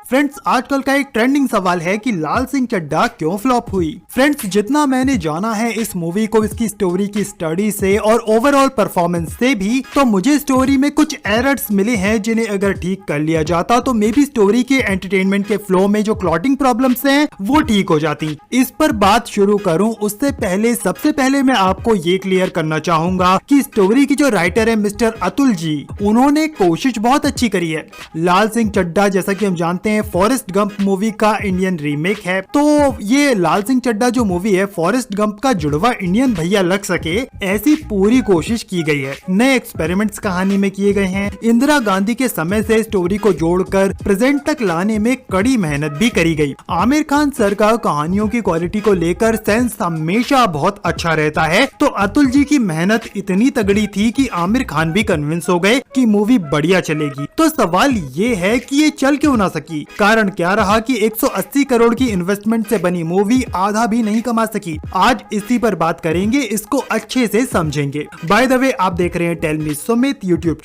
Friends, आजकल का एक ट्रेंडिंग सवाल है कि लाल सिंह चड्ढा क्यों फ्लॉप हुई। फ्रेंड्स, जितना मैंने जाना है इस मूवी को इसकी स्टोरी की स्टडी से और ओवरऑल परफॉर्मेंस से भी, तो मुझे स्टोरी में कुछ एरर्स मिले हैं जिन्हें अगर ठीक कर लिया जाता तो मे बी स्टोरी के एंटरटेनमेंट के फ्लो में जो क्लॉटिंग प्रॉब्लम्स हैं वो ठीक हो जाती। इस पर बात शुरू करूं उससे पहले सबसे पहले मैं आपको ये क्लियर करना चाहूंगा कि स्टोरी की जो राइटर है मिस्टर अतुल जी, उन्होंने कोशिश बहुत अच्छी करी है। लाल सिंह चड्ढा जैसा कि हम जानते हैं फॉरेस्ट गंप मूवी का इंडियन रीमेक है, तो ये लाल सिंह चड्ढा जो मूवी है फॉरेस्ट गंप का जुड़वा इंडियन भैया लग सके ऐसी पूरी कोशिश की गई है। नए एक्सपेरिमेंट्स कहानी में किए गए हैं। इंदिरा गांधी के समय से स्टोरी को जोड़कर प्रेजेंट तक लाने में कड़ी मेहनत भी करी गई। आमिर खान सर का कहानियों की क्वालिटी को लेकर सेंस हमेशा बहुत अच्छा रहता है, तो अतुल जी की मेहनत इतनी तगड़ी थी कि आमिर खान भी कन्विंस हो गए कि मूवी बढ़िया चलेगी। तो सवाल ये है कि ये चल क्यों ना सकी। कारण क्या रहा कि 180 करोड़ की इन्वेस्टमेंट से बनी मूवी आधा भी नहीं कमा सकी। आज इसी पर बात करेंगे, इसको अच्छे से समझेंगे। बाय द वे, आप देख रहे हैं tell me Sumit YouTube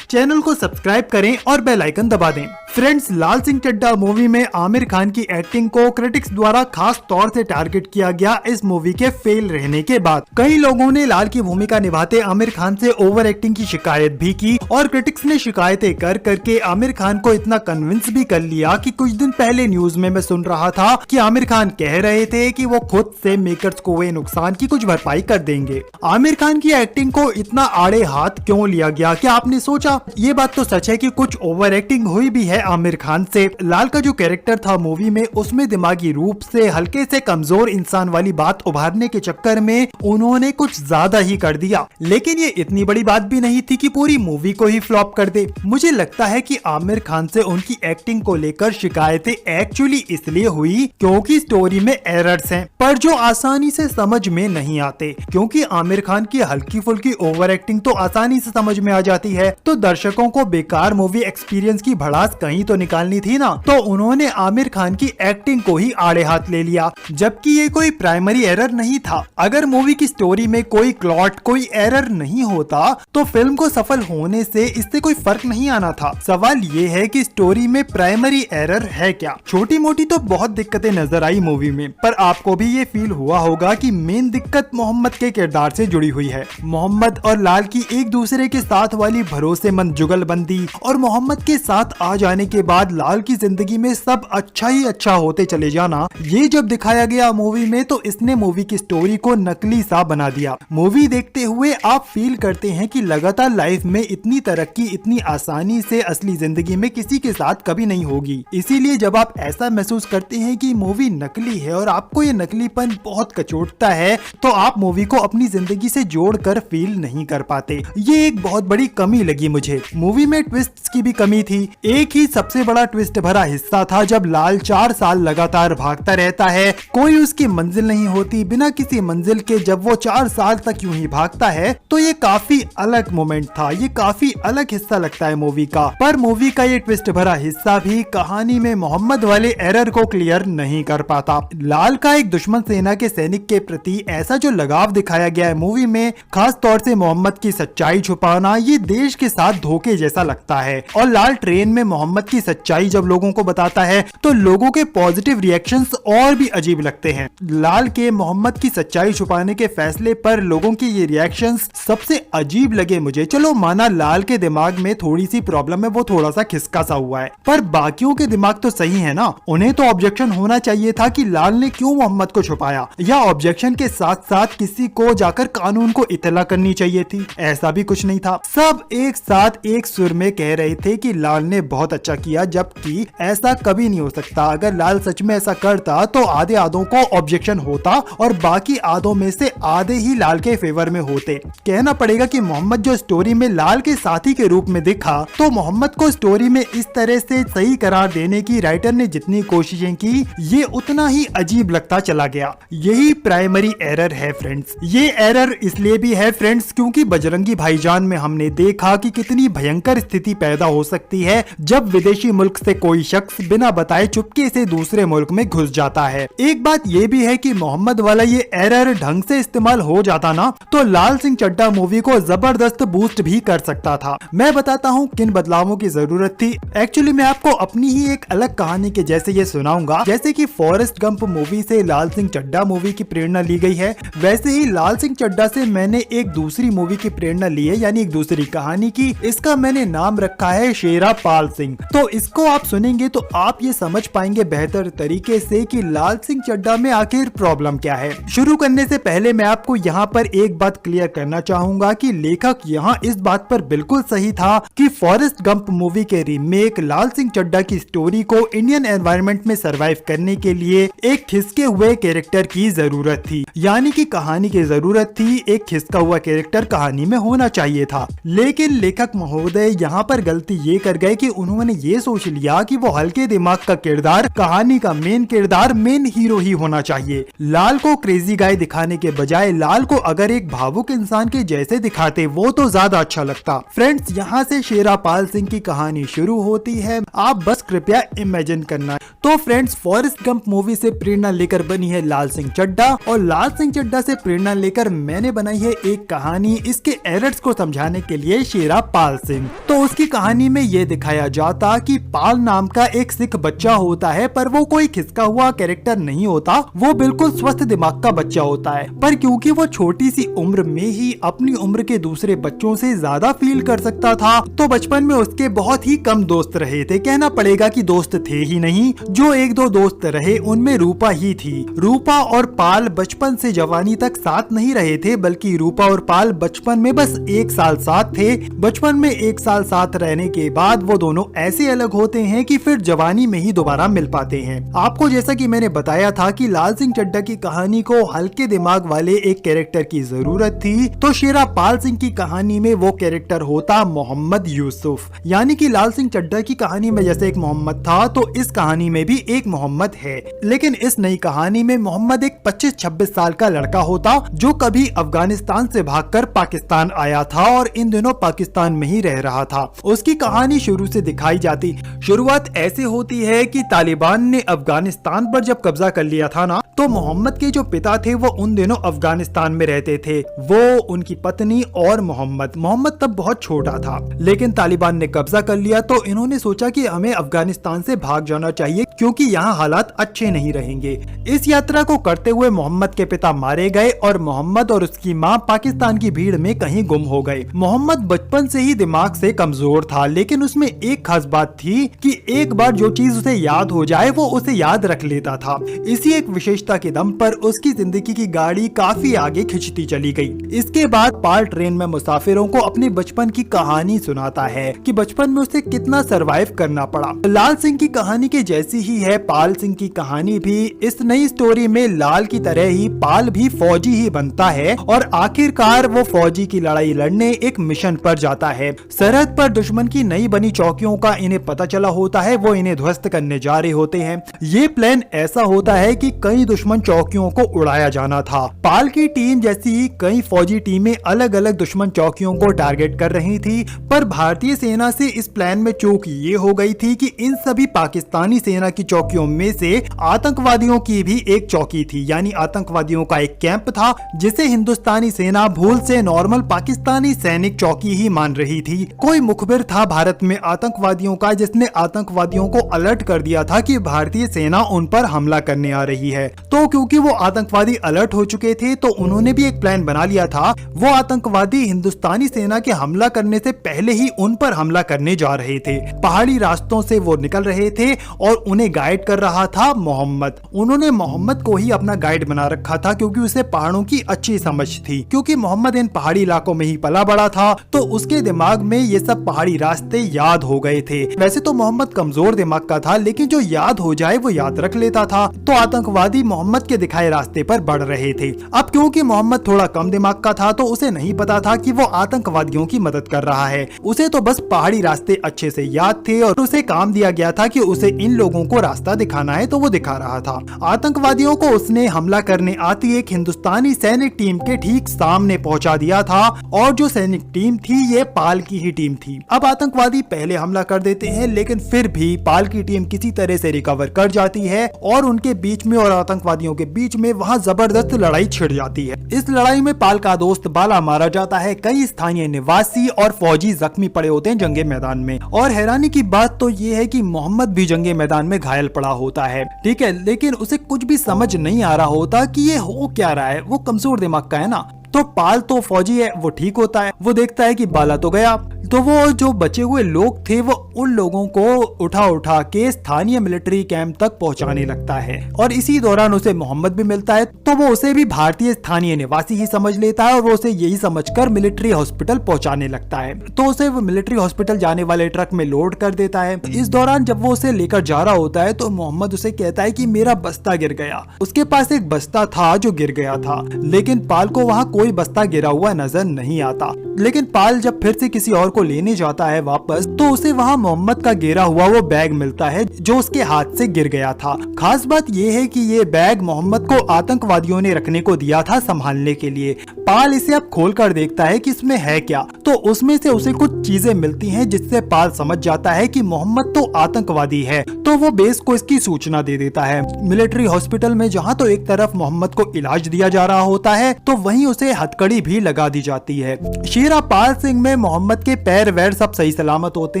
channel को सब्सक्राइब करें और बेल आइकन दबा दें। फ्रेंड्स, लाल सिंह चड्ढा मूवी में आमिर खान की एक्टिंग को क्रिटिक्स द्वारा खास तौर से टारगेट किया गया। इस मूवी के फेल रहने के बाद कई लोगों ने लाल की भूमिका निभाते आमिर खान से ओवर एक्टिंग की शिकायत भी की और क्रिटिक्स ने शिकायतें कर करके आमिर खान को इतना कन्विंस भी कर लिया कि कुछ दिन पहले न्यूज में मैं सुन रहा था कि आमिर खान कह रहे थे कि वो खुद से मेकर्स को हुए नुकसान की कुछ भरपाई कर देंगे। आमिर खान की एक्टिंग को इतना आड़े हाथ क्यों लिया गया, क्या आपने सोचा? ये बात तो सच है कि कुछ ओवर एक्टिंग हुई भी है आमिर खान से। लाल का जो कैरेक्टर था मूवी में, उसमें दिमागी रूप से हल्के से कमजोर इंसान वाली बात उभारने के चक्कर में उन्होंने कुछ ज्यादा ही कर दिया। लेकिन ये इतनी बड़ी बात भी नहीं थी कि पूरी मूवी को ही फ्लॉप कर दे। मुझे लगता है कि आमिर खान से उनकी एक्टिंग को लेकर शिकायतें एक्चुअली इसलिए हुई क्योंकि स्टोरी में एरर्स हैं, पर जो आसानी से समझ में नहीं आते। क्योंकि आमिर खान की हल्की फुल्की ओवर एक्टिंग तो आसानी से समझ में आ जाती है, तो दर्शकों को बेकार मूवी एक्सपीरियंस की भड़ास कहीं तो निकालनी थी ना। तो उन्होंने आमिर खान की एक्टिंग को ही आड़े हाथ ले लिया, जबकि ये कोई प्राइमरी एरर नहीं था। अगर मूवी की स्टोरी में कोई क्लॉट, कोई एरर नहीं होता तो फिल्म को सफल होने से इससे कोई फर्क नहीं आना था। सवाल ये है कि स्टोरी में प्राइमरी एरर है क्या? छोटी मोटी तो बहुत दिक्कतें नजर आई मूवी में, पर आपको भी ये फील हुआ होगा कि मेन दिक्कत मोहम्मद के किरदार से जुड़ी हुई है। मोहम्मद और लाल की एक दूसरे के साथ वाली भरोसेमंद जुगलबंदी और मोहम्मद के साथ आ जाने के बाद लाल की जिंदगी में सब अच्छा ही अच्छा होते चले जाना, ये जब दिखाया गया मूवी में तो इसने मूवी की स्टोरी को नकली सा बना दिया। मूवी देखते हुए आप फील करते हैं कि लगातार लाइफ में इतनी तरक्की इतनी आसानी से असली जिंदगी में किसी के साथ कभी नहीं होगी। इसीलिए जब आप ऐसा महसूस करते हैं कि मूवी नकली है और आपको ये नकलीपन बहुत कचोटता है, तो आप मूवी को अपनी जिंदगी से जोड़कर फील नहीं कर पाते। ये एक बहुत बड़ी कमी लगी मुझे। मूवी में ट्विस्ट्स की भी कमी थी। एक ही सबसे बड़ा ट्विस्ट भरा हिस्सा था जब लाल 4 साल लगातार भागता रहता है, कोई उसकी मंजिल नहीं होती, बिना किसी मंजिल के जब वो 4 साल तक यूं ही भागता है, तो ये काफी अलग मोमेंट था। ये काफी अलग हिस्सा लगता है मूवी का। पर मूवी का ये ट्विस्ट भरा हिस्सा भी कहानी में मोहम्मद वाले एरर को क्लियर नहीं कर पाता। लाल का एक दुश्मन सेना के सैनिक के प्रति ऐसा जो लगाव दिखाया गया है मूवी में, खास तौर से मोहम्मद की सच्चाई छुपाना, ये देश के साथ धोखे जैसा लगता है। और लाल ट्रेन में मोहम्मद की सच्चाई जब लोगों को बताता है तो लोगों के पॉजिटिव रिएक्शंस और भी अजीब लगते हैं। लाल के मोहम्मद की सच्चाई छुपाने के फैसले पर लोगों के ये रिएक्शंस सबसे अजीब लगे मुझे। चलो माना लाल के दिमाग में थोड़ी सी प्रॉब्लम है, वो थोड़ा सा खिसका सा हुआ है, पर बाकियों के दिमाग तो सही है ना। उन्हें तो ऑब्जेक्शन होना चाहिए था कि लाल ने क्यों मोहम्मद को छुपाया, या ऑब्जेक्शन के साथ साथ किसी को जाकर कानून को इत्तला करनी चाहिए थी। ऐसा भी कुछ नहीं था। सब एक साथ एक सुर में कह रहे थे कि लाल ने बहुत अच्छा किया, जबकि ऐसा कभी नहीं हो सकता। अगर लाल सच में ऐसा करता तो आधे आधों को ऑब्जेक्शन होता और बाकी आधों में से आधे ही लाल के फेवर में होते। कहना पड़ेगा कि मोहम्मद जो स्टोरी में लाल के साथी के रूप में दिखा, तो मोहम्मद को स्टोरी में इस तरह से सही करार देने की राइटर ने जितनी कोशिशें की, ये उतना ही अजीब लगता चला गया। यही प्राइमरी एरर है फ्रेंड्स। ये एरर इसलिए भी है फ्रेंड्स क्योंकि बजरंगी भाईजान में हमने देखा कि कितनी भयंकर स्थिति पैदा हो सकती है जब विदेशी मुल्क से कोई शख्स बिना बताए चुपके से दूसरे मुल्क में घुस जाता है। एक बात ये भी है कि मोहम्मद वाला ये एरर ढंग से इस्तेमाल हो जाता ना, तो लाल सिंह चड्ढा मूवी को जबरदस्त बूस्ट भी कर सकता था। मैं बताता हूँ किन बदलावों की जरूरत थी। एक्चुअली मैं आपको अपनी अपनी ही एक अलग कहानी के जैसे ये सुनाऊंगा। जैसे कि फॉरेस्ट गंप मूवी से लाल सिंह चड्ढा मूवी की प्रेरणा ली गई है, वैसे ही लाल सिंह चड्ढा से मैंने एक दूसरी मूवी की प्रेरणा ली है, यानी एक दूसरी कहानी की। इसका मैंने नाम रखा है शेरा पाल सिंह। तो इसको आप सुनेंगे तो आप ये समझ पाएंगे बेहतर तरीके से कि लाल सिंह चड्ढा में आखिर प्रॉब्लम क्या है। शुरू करने से पहले मैं आपको यहाँ पर एक बात क्लियर करना चाहूंगा कि लेखक यहाँ इस बात पर बिल्कुल सही था कि फॉरेस्ट गंप मूवी के रीमेक लाल सिंह चड्ढा की स्टोरी को इंडियन एनवायरनमेंट में सरवाइव करने के लिए एक खिसके हुए कैरेक्टर की जरूरत थी, यानी कि कहानी की जरूरत थी। एक खिसका हुआ कैरेक्टर कहानी में होना चाहिए था। लेकिन लेखक महोदय यहाँ पर गलती ये कर गए कि उन्होंने ये सोच लिया कि वो हल्के दिमाग का किरदार कहानी का मेन किरदार, मेन हीरो ही होना चाहिए। लाल को क्रेजी गाय दिखाने के बजाय लाल को अगर एक भावुक इंसान के जैसे दिखाते वो तो ज्यादा अच्छा लगता। फ्रेंड्स, यहाँ से शेरा पाल सिंह की कहानी शुरू होती है, आप बस कृपया इमेजिन करना। तो फ्रेंड्स, फॉरेस्ट गंप मूवी से प्रेरणा लेकर बनी है लाल सिंह चड्ढा, और लाल सिंह चड्ढा से प्रेरणा लेकर मैंने बनाई है एक कहानी इसके एरर्स को समझाने के लिए, शेरा पाल सिंह। तो उसकी कहानी में ये दिखाया जाता कि पाल नाम का एक सिख बच्चा होता है, पर वो कोई खिसका हुआ कैरेक्टर नहीं होता, वो बिल्कुल स्वस्थ दिमाग का बच्चा होता है। पर क्योंकि वो छोटी सी उम्र में ही अपनी उम्र के दूसरे बच्चों से ज्यादा फील कर सकता था, तो बचपन में उसके बहुत ही कम दोस्त रहे थे। कहना पड़ेगा कि दोस्त थे ही नहीं, जो एक दो दोस्त रहे उनमें रूपा ही थी। रूपा और पाल बचपन से जवानी तक साथ नहीं रहे थे, बल्कि रूपा और पाल बचपन में बस 1 साल साथ थे। बचपन में 1 साल साथ रहने के बाद वो दोनों ऐसे अलग होते हैं कि फिर जवानी में ही दोबारा मिल पाते हैं। आपको जैसा कि मैंने बताया था कि लाल सिंह चड्ढा की कहानी को हल्के दिमाग वाले एक कैरेक्टर की जरूरत थी, तो शेरा पाल सिंह की कहानी में वो कैरेक्टर होता मोहम्मद यूसुफ। यानी कि लाल सिंह चड्ढा की कहानी में जैसे एक मोहम्मद था, तो इस कहानी में भी एक मोहम्मद है। लेकिन इस नई कहानी में मोहम्मद एक 25-26 साल का लड़का होता, जो कभी अफगानिस्तान से भागकर पाकिस्तान आया था और इन दिनों पाकिस्तान में ही रह रहा था। उसकी कहानी शुरू से दिखाई जाती। शुरुआत ऐसे होती है कि तालिबान ने अफगानिस्तान पर जब कब्जा कर लिया था ना, तो मोहम्मद के जो पिता थे वो उन दिनों अफगानिस्तान में रहते थे, वो, उनकी पत्नी और मोहम्मद तब बहुत छोटा था। लेकिन तालिबान ने कब्जा कर लिया तो इन्होंने सोचा कि हमें अफगानिस्तान से भाग जाना चाहिए, क्योंकि यहाँ हालात अच्छे नहीं रहेंगे। इस यात्रा को करते हुए मोहम्मद के पिता मारे गए और मोहम्मद और उसकी माँ पाकिस्तान की भीड़ में कहीं गुम हो गए। मोहम्मद बचपन से ही दिमाग से कमजोर था, लेकिन उसमें एक खास बात थी कि एक बार जो चीज उसे याद हो जाए वो उसे याद रख लेता था। इसी एक विशेषता के दम पर उसकी जिंदगी की गाड़ी काफी आगे खिंचती चली गई। इसके बाद पाल ट्रेन में मुसाफिरों को अपने बचपन की कहानी सुनाता है कि बचपन में उसे कितना सरवाइव करना पड़ा। लाल सिंह की कहानी के जैसी ही है पाल सिंह की कहानी भी। इस नई स्टोरी में लाल की तरह ही पाल भी फौजी ही बनता है और आखिरकार वो फौजी की लड़ाई लड़ने एक मिशन पर जाता है। सरहद पर दुश्मन की नई बनी चौकियों का इन्हें पता चला होता है, वो इन्हें ध्वस्त करने जा रहे होते हैं। ये प्लान ऐसा होता है कि कई दुश्मन चौकियों को उड़ाया जाना था। पाल की टीम जैसी ही कई फौजी टीमें अलग अलग दुश्मन चौकियों को टारगेट कर रही थी, पर भारतीय सेना से इस प्लान में चूक ये हो गई थी कि इन सभी पाकिस्तानी सेना की चौकियों में से आतंकवादियों की भी एक चौकी थी, यानी आतंकवादियों का एक कैंप था, जिसे हिंदुस्तानी सेना भूल से नॉर्मल पाकिस्तानी सैनिक चौकी ही मान रही थी। कोई मुखबिर था भारत में आतंकवादियों का, जिसने आतंकवादियों को अलर्ट कर दिया था कि भारतीय सेना उन पर हमला करने आ रही है। तो क्योंकि वो आतंकवादी अलर्ट हो चुके थे, तो उन्होंने भी एक प्लान बना लिया था। वो आतंकवादी हिंदुस्तानी सेना के हमला करने से पहले ही उन पर हमला करने जा रहे थे। पहाड़ी रास्तों से वो निकल रहे थे और उन्हें गाइड कर रहा था मोहम्मद। उन्होंने मोहम्मद को ही अपना गाइड बना रखा था, क्योंकि उसे पहाड़ों की अच्छी समझ थी। क्योंकि मोहम्मद इन पहाड़ी इलाकों में ही पला बड़ा था, तो उसके दिमाग में ये सब पहाड़ी रास्ते याद हो गए थे। वैसे तो मोहम्मद कमजोर दिमाग का था, लेकिन जो याद हो जाए वो याद रख लेता था। तो आतंकवादी मोहम्मद के दिखाए रास्ते पर बढ़ रहे थे। अब क्योंकि मोहम्मद थोड़ा कम दिमाग का था, तो उसे नहीं पता था कि वो आतंकवादियों की मदद कर रहा है। उसे तो बस पहाड़ी रास्ते अच्छे से याद थे और उसे काम दिया गया था कि उसे इन लोगों को वो रास्ता दिखाना है तो वो दिखा रहा था। आतंकवादियों को उसने हमला करने आती एक हिंदुस्तानी सैनिक टीम के ठीक सामने पहुंचा दिया था और जो सैनिक टीम थी ये पाल की ही टीम थी। अब आतंकवादी पहले हमला कर देते हैं लेकिन फिर भी पाल की टीम किसी तरह से रिकवर कर जाती है और उनके बीच में और आतंकवादियों के बीच में वहां जबरदस्त लड़ाई छिड़ जाती है। इस लड़ाई में पाल का दोस्त बाला मारा जाता है, कई स्थानीय निवासी और फौजी जख्मी पड़े होते हैं जंगे मैदान में। और हैरानी की बात तो ये है कि मोहम्मद भी जंगे मैदान में घायल पड़ा होता है, ठीक है, लेकिन उसे कुछ भी समझ नहीं आ रहा होता कि ये हो क्या रहा है। वो कमजोर दिमाग का है ना। तो पाल तो फौजी है, वो ठीक होता है, वो देखता है कि बाला तो गया, तो वो जो बचे हुए लोग थे वो उन लोगों को उठा उठा के स्थानीय मिलिट्री कैंप तक पहुंचाने लगता है। और इसी दौरान उसे मोहम्मद भी मिलता है, तो वो उसे भी भारतीय स्थानीय निवासी ही समझ लेता है और वो उसे यही समझकर मिलिट्री हॉस्पिटल पहुंचाने लगता है। तो उसे वो मिलिट्री हॉस्पिटल जाने वाले ट्रक में लोड कर देता है। इस दौरान जब वो उसे लेकर जा रहा होता है तो मोहम्मद उसे कहता है कि मेरा बस्ता गिर गया। उसके पास एक बस्ता था जो गिर गया था, लेकिन पाल को वहाँ कोई बस्ता गिरा हुआ नजर नहीं आता। लेकिन पाल जब फिर से किसी और को लेने जाता है वापस, तो उसे वहाँ मोहम्मद का गिरा हुआ वो बैग मिलता है जो उसके हाथ से गिर गया था। खास बात ये है कि ये बैग मोहम्मद को आतंकवादियों ने रखने को दिया था संभालने के लिए। पाल इसे अब खोल कर देखता है कि इसमें है क्या, तो उसमें से उसे कुछ चीजें मिलती हैं जिससे पाल समझ जाता है कि मोहम्मद तो आतंकवादी है। तो वो बेस को इसकी सूचना दे देता है। मिलिट्री हॉस्पिटल में जहाँ तो एक तरफ मोहम्मद को इलाज दिया जा रहा होता है तो वहीं उसे हथकड़ी भी लगा दी जाती है। शेरा पाल सिंह में मोहम्मद के पैर वैर सब सही सलामत होते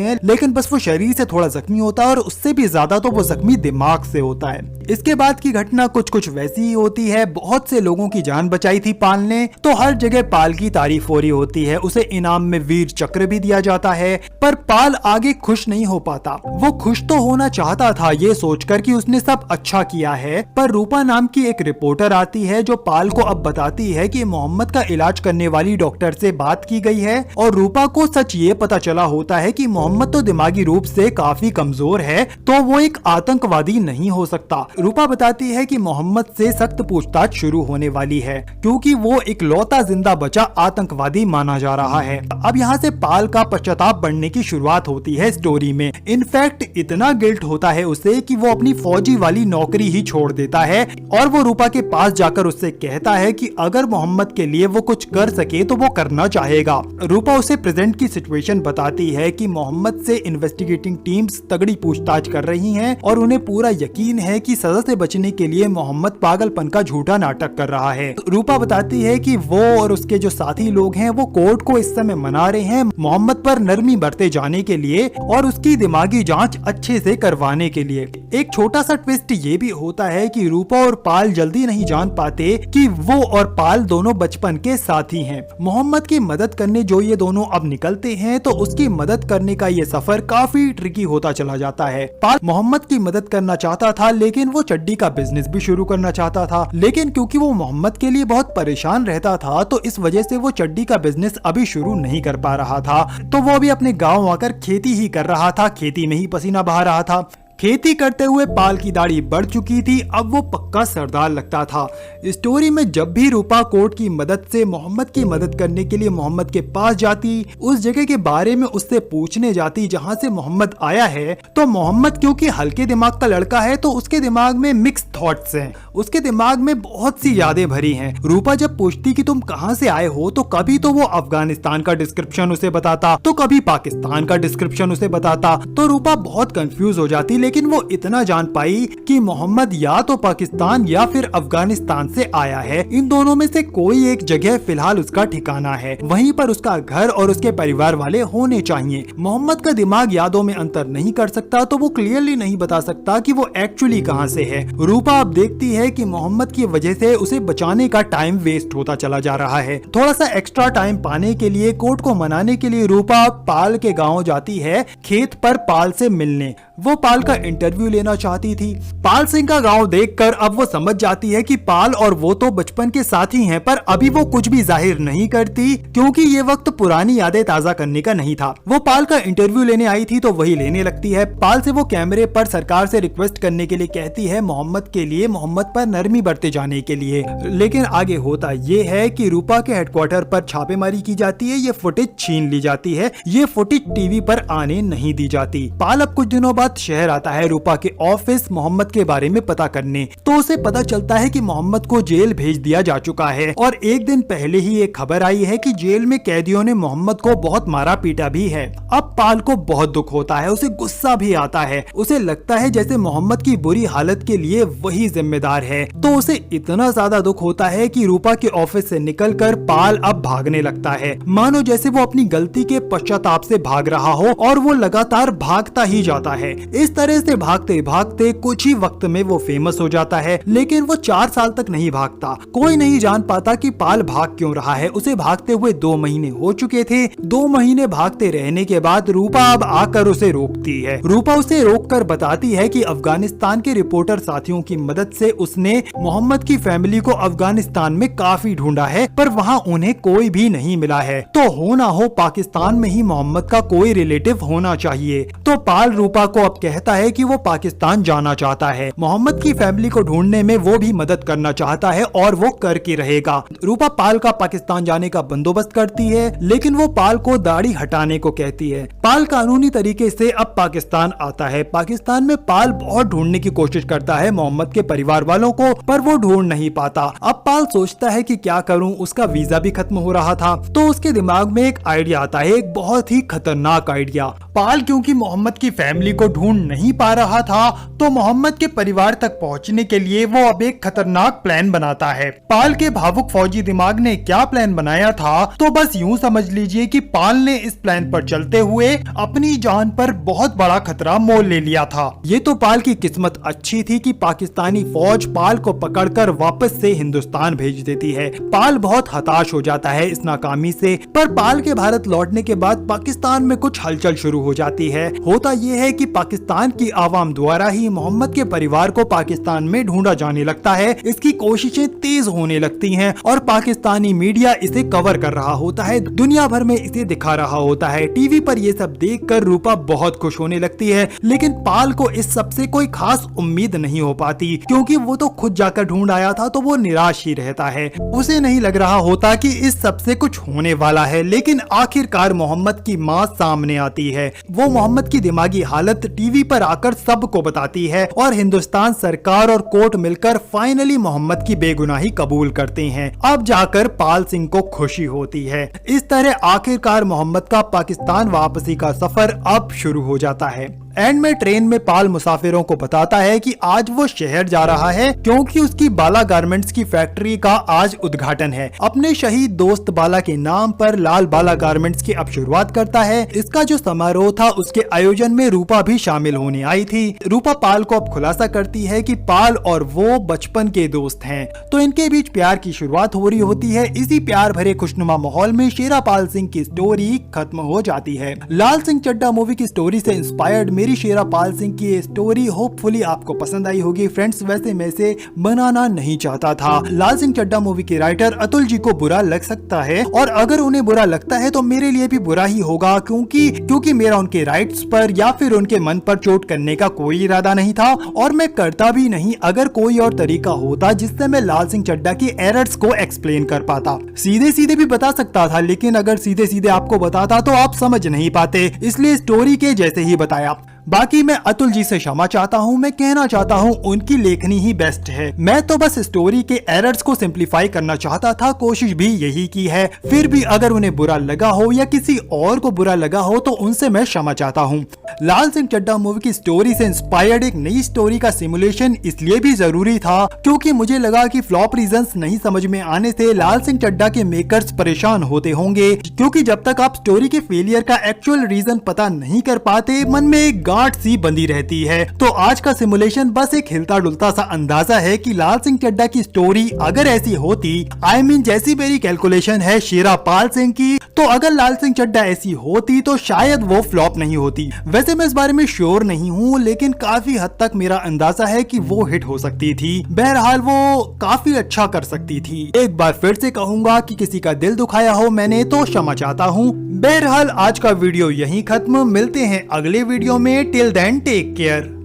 हैं, लेकिन बस वो शरीर से थोड़ा जख्मी होता है और उससे भी ज्यादा तो वो जख्मी दिमाग से होता है। इसके बाद की घटना कुछ वैसी ही होती है। बहुत से लोगों की जान बचाई थी पाल ने, तो हर जगह पाल की तारीफ हो रही होती है। उसे इनाम में वीर चक्र भी दिया जाता है, पर पाल आगे खुश नहीं हो पाता। वो खुश तो होना चाहता था ये सोचकर कि उसने सब अच्छा किया है, पर रूपा नाम की एक रिपोर्टर आती है जो पाल को अब बताती है कि मोहम्मद का इलाज करने वाली डॉक्टर से बात की गई है और रूपा को सच ये पता चला होता है कि मोहम्मद तो दिमागी रूप से काफी कमजोर है, तो वो एक आतंकवादी नहीं हो सकता। रूपा बताती है कि मोहम्मद से सख्त पूछताछ शुरू होने वाली है क्योंकि वो इकलौता जिंदा बचा आतंकवादी माना जा रहा है। अब यहाँ से पाल का पश्चाताप बढ़ने की शुरुआत होती है स्टोरी में। इनफैक्ट इतना गिल्ट होता है उसे कि वो अपनी फौजी वाली नौकरी ही छोड़ देता है और वो रूपा के पास जाकर उससे कहता है कि अगर मोहम्मद के लिए वो कुछ कर सके तो वो करना चाहेगा। रूपा उसे प्रेजेंट की सिचुएशन बताती है कि मोहम्मद से इन्वेस्टिगेटिंग टीम्स तगड़ी पूछताछ कर रही हैं और उन्हें पूरा यकीन है कि सजा से बचने के लिए मोहम्मद पागलपन का झूठा नाटक कर रहा है। रूपा बताती है कि वो और उसके जो साथी लोग हैं वो कोर्ट को इस समय मना रहे हैं मोहम्मद पर नरमी बरते जाने के लिए और उसकी दिमागी जांच अच्छे से करवाने के लिए। एक छोटा सा ट्विस्ट ये भी होता है कि रूपा और पाल जल्दी नहीं जान पाते कि वो और पाल दोनों बचपन के साथी हैं। मोहम्मद की मदद करने जो ये दोनों अब निकलते हैं तो उसकी मदद करने का ये सफर काफी ट्रिकी होता चला जाता है। पाल मोहम्मद की मदद करना चाहता था लेकिन वो चड्डी का बिजनेस भी शुरू करना चाहता था, लेकिन क्योंकि वो मोहम्मद के लिए बहुत परेशान रहता था तो इस वजह से वो चड्डी का बिजनेस अभी शुरू नहीं कर पा रहा था। तो वो अभी अपने गाँव आकर खेती ही कर रहा था, खेती में ही पसीना बहा रहा था। खेती करते हुए पाल की दाढ़ी बढ़ चुकी थी, अब वो पक्का सरदार लगता था। स्टोरी में जब भी रूपा कोर्ट की मदद से मोहम्मद की मदद करने के लिए मोहम्मद के पास जाती, उस जगह के बारे में उससे पूछने जाती जहां से मोहम्मद आया है, तो मोहम्मद क्योंकि हल्के दिमाग का लड़का है तो उसके दिमाग में मिक्स थॉट्स हैं, उसके दिमाग में बहुत सी यादें भरी हैं। रूपा जब पूछती कि तुम कहां से आए हो तो कभी तो वो अफगानिस्तान का डिस्क्रिप्शन उसे बताता तो कभी पाकिस्तान का डिस्क्रिप्शन उसे बताता, तो रूपा बहुत कंफ्यूज हो जाती। लेकिन वो इतना जान पाई कि मोहम्मद या तो पाकिस्तान या फिर अफगानिस्तान से आया है, इन दोनों में से कोई एक जगह फिलहाल उसका ठिकाना है, वहीं पर उसका घर और उसके परिवार वाले होने चाहिए। मोहम्मद का दिमाग यादों में अंतर नहीं कर सकता तो वो क्लियरली नहीं बता सकता कि वो एक्चुअली कहां से है। रूपा अब देखती है कि मोहम्मद की वजह से उसे बचाने का टाइम वेस्ट होता चला जा रहा है। थोड़ा सा एक्स्ट्रा टाइम पाने के लिए कोर्ट को मनाने के लिए रूपा पाल के गाँव जाती है खेत पर पाल से मिलने। वो पाल का इंटरव्यू लेना चाहती थी। पाल सिंह का गांव देखकर अब वो समझ जाती है कि पाल और वो तो बचपन के साथी हैं, पर अभी वो कुछ भी जाहिर नहीं करती क्योंकि ये वक्त पुरानी यादें ताजा करने का नहीं था। वो पाल का इंटरव्यू लेने आई थी तो वही लेने लगती है। पाल से वो कैमरे पर सरकार से रिक्वेस्ट करने के लिए कहती है मोहम्मद के लिए, मोहम्मद पर नरमी बरते जाने के लिए। लेकिन आगे होता ये है कि रूपा के हेडक्वार्टर पर छापेमारी की जाती है, ये फुटेज छीन ली जाती है, ये फुटेज टीवी पर आने नहीं दी जाती। पाल अब कुछ दिनों बाद बाद शहर आता है रूपा के ऑफिस मोहम्मद के बारे में पता करने। तो उसे पता चलता है कि मोहम्मद को जेल भेज दिया जा चुका है और एक दिन पहले ही एक खबर आई है कि जेल में कैदियों ने मोहम्मद को बहुत मारा पीटा भी है। अब पाल को बहुत दुख होता है, उसे गुस्सा भी आता है। उसे लगता है जैसे मोहम्मद की बुरी हालत के लिए वही जिम्मेदार है। तो उसे इतना ज्यादा दुख होता है कि रूपा के ऑफिस से निकलकर पाल अब भागने लगता है, मानो जैसे वो अपनी गलती के पश्चाताप से भाग रहा हो और वो लगातार भागता ही जाता है। इस तरह से भागते भागते कुछ ही वक्त में वो फेमस हो जाता है, लेकिन वो 4 साल तक नहीं भागता। कोई नहीं जान पाता कि पाल भाग क्यों रहा है। उसे भागते हुए 2 महीने हो चुके थे। 2 महीने भागते रहने के बाद रूपा अब आकर उसे रोकती है। रूपा उसे रोककर बताती है कि अफगानिस्तान के रिपोर्टर साथियों की मदद से उसने मोहम्मद की फैमिली को अफगानिस्तान में काफी ढूंढा है, पर वहाँ उन्हें कोई भी नहीं मिला है। तो हो ना हो पाकिस्तान में ही मोहम्मद का कोई रिलेटिव होना चाहिए। तो पाल रूपा को अब कहता है कि वो पाकिस्तान जाना चाहता है। मोहम्मद की फैमिली को ढूंढने में वो भी मदद करना चाहता है और वो करके रहेगा। रूपा पाल का पाकिस्तान जाने का बंदोबस्त करती है, लेकिन वो पाल को दाढ़ी हटाने को कहती है। पाल कानूनी तरीके से अब पाकिस्तान आता है। पाकिस्तान में पाल बहुत ढूंढने की कोशिश करता है मोहम्मद के परिवार वालों को, पर वो ढूंढ नहीं पाता। अब पाल सोचता है कि क्या करूं, उसका वीजा भी खत्म हो रहा था। तो उसके दिमाग में एक आइडिया आता है, एक बहुत ही खतरनाक आइडिया। पाल क्योंकि मोहम्मद की फैमिली को ढूंढ नहीं पा रहा था, तो मोहम्मद के परिवार तक पहुंचने के लिए वो अब एक खतरनाक प्लान बनाता है। पाल के भावुक फौजी दिमाग ने क्या प्लान बनाया था, तो बस यूं समझ लीजिए कि पाल ने इस प्लान पर चलते हुए अपनी जान पर बहुत बड़ा खतरा मोल ले लिया था। ये तो पाल की किस्मत अच्छी थी कि पाकिस्तानी फौज पाल को पकड़कर वापस से हिंदुस्तान भेज देती है। पाल बहुत हताश हो जाता है इस नाकामी से, पर पाल के भारत लौटने के बाद पाकिस्तान में कुछ हलचल शुरू हो जाती है। होता यह है कि पाकिस्तान की आवाम द्वारा ही मोहम्मद के परिवार को पाकिस्तान में ढूंढा जाने लगता है। इसकी कोशिशें तेज होने लगती हैं और पाकिस्तानी मीडिया इसे कवर कर रहा होता है, दुनिया भर में इसे दिखा रहा होता है। टीवी पर ये सब देखकर रूपा बहुत खुश होने लगती है, लेकिन पाल को इस सब से कोई खास उम्मीद नहीं हो पाती, क्योंकि वो तो खुद जाकर ढूंढ आया था, तो वो निराश ही रहता है। उसे नहीं लग रहा होता कि इस सब से कुछ होने वाला है। लेकिन आखिरकार मोहम्मद की माँ सामने आती है। वो मोहम्मद की दिमागी हालत टीवी पर आकर सबको बताती है और हिंदुस्तान सरकार और कोर्ट मिलकर फाइनली मोहम्मद की बेगुनाही कबूल करते हैं। अब जाकर पाल सिंह को खुशी होती है। इस तरह आखिरकार मोहम्मद का पाकिस्तान वापसी का सफर अब शुरू हो जाता है। एंड में ट्रेन में पाल मुसाफिरों को बताता है कि आज वो शहर जा रहा है, क्योंकि उसकी बाला गारमेंट्स की फैक्ट्री का आज उद्घाटन है। अपने शहीद दोस्त बाला के नाम पर लाल बाला गारमेंट्स की अब शुरुआत करता है। इसका जो समारोह था उसके आयोजन में रूपा भी शामिल होने आई थी। रूपा पाल को अब खुलासा करती है कि पाल और वो बचपन के दोस्त हैं, तो इनके बीच प्यार की शुरुआत हो रही होती है। इसी प्यार भरे खुशनुमा माहौल में शेरा पाल सिंह की स्टोरी खत्म हो जाती है। लाल सिंह चड्ढा मूवी की स्टोरी से इंस्पायर्ड मेरी शेरा पाल सिंह की ये स्टोरी होपफुली आपको पसंद आई होगी। फ्रेंड्स, वैसे मैं इसे बनाना नहीं चाहता था। लाल सिंह चड्ढा मूवी के राइटर अतुल जी को बुरा लग सकता है, और अगर उन्हें बुरा लगता है तो मेरे लिए भी बुरा ही होगा, क्योंकि मेरा उनके राइट्स पर या फिर उनके मन पर चोट करने का कोई इरादा नहीं था, और मैं करता भी नहीं। अगर कोई और तरीका होता जिससे मैं लाल सिंह चड्ढा की एरर्स को एक्सप्लेन कर पाता, सीधे सीधे भी बता सकता था, लेकिन अगर सीधे सीधे आपको बताता तो आप समझ नहीं पाते, इसलिए स्टोरी के जैसे ही बताया। बाकी मैं अतुल जी से क्षमा चाहता हूँ। मैं कहना चाहता हूँ उनकी लेखनी ही बेस्ट है। मैं तो बस स्टोरी के एरर्स को सिंप्लीफाई करना चाहता था, कोशिश भी यही की है। फिर भी अगर उन्हें बुरा लगा हो या किसी और को बुरा लगा हो तो उनसे मैं क्षमा चाहता हूँ। लाल सिंह चड्ढा मूवी की स्टोरी से इंस्पायर्ड एक नई स्टोरी का सिमुलेशन इसलिए भी जरूरी था क्योंकि मुझे लगा कि फ्लॉप रीजंस नहीं समझ में आने से लाल सिंह चड्ढा के मेकर्स परेशान होते होंगे, क्योंकि जब तक आप स्टोरी के फेलियर का एक्चुअल रीजन पता नहीं कर पाते, मन में एक गांठ सी बंधी रहती है। तो आज का सिमुलेशन बस एक हिलता डुलता सा अंदाजा है कि लाल सिंह चड्ढा की स्टोरी अगर ऐसी होती, I mean, जैसी मेरी कैलकुलेशन है शेरा पाल सिंह की, तो अगर लाल सिंह चड्ढा ऐसी होती तो शायद वो फ्लॉप नहीं होती। वैसे मैं इस बारे में श्योर नहीं हूँ, लेकिन काफी हद तक मेरा अंदाजा है कि वो हिट हो सकती थी। बहरहाल वो काफी अच्छा कर सकती थी। एक बार फिर से कहूंगा कि किसी का दिल दुखाया हो मैंने तो क्षमा चाहता हूँ। बहरहाल आज का वीडियो यहीं खत्म। मिलते हैं अगले वीडियो में। Till then take care.